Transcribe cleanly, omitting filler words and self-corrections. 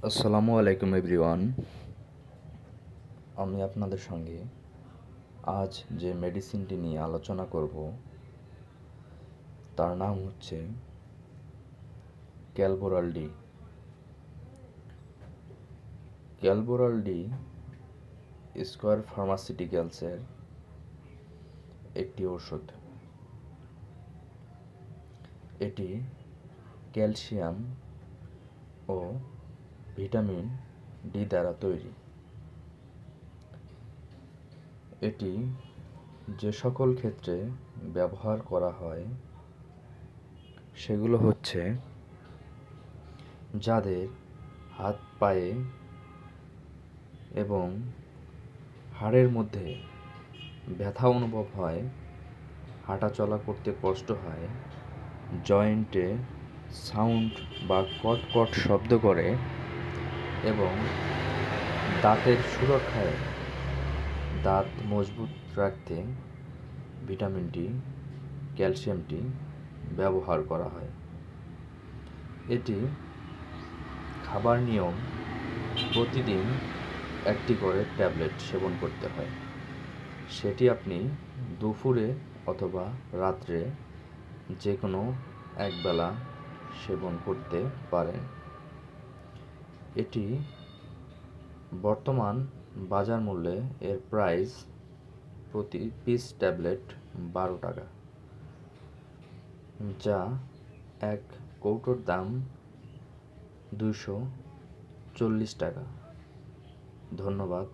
আসসালামু আলাইকুম এভরিওয়ান। আমি আপনাদের সঙ্গে আজ যে মেডিসিনটি নিয়ে আলোচনা করব তার নাম হচ্ছে Calboral D. Calboral D Square ফার্মাসিউটিক্যালসের একটি ওষুধ। এটি ক্যালসিয়াম ও ভিটামিন ডি দ্বারা তৈরি। এটি যে সকল ক্ষেত্রে ব্যবহার করা হয় সেগুলো হচ্ছে যাদের হাত পায়ে এবং হাড়ের মধ্যে ব্যথা অনুভব হয়, হাঁটাচলা করতে কষ্ট হয়, জয়েন্টে সাউন্ড বা কট শব্দ করে এবং দাঁতের সুরক্ষায় দাঁত মজবুত রাখতে ভিটামিনটি ক্যালসিয়ামটি ব্যবহার করা হয়। এটি খাবার নিয়ম প্রতিদিন একটি করে ট্যাবলেট সেবন করতে হয়। সেটি আপনি দুপুরে অথবা রাত্রে যে কোনো একবেলা সেবন করতে পারেন। এটি বর্তমান বাজার মূল্যে এর প্রাইস প্রতি পিস ট্যাবলেট 12 টাকা, যা এক কৌটোর দাম 240 টাকা। ধন্যবাদ।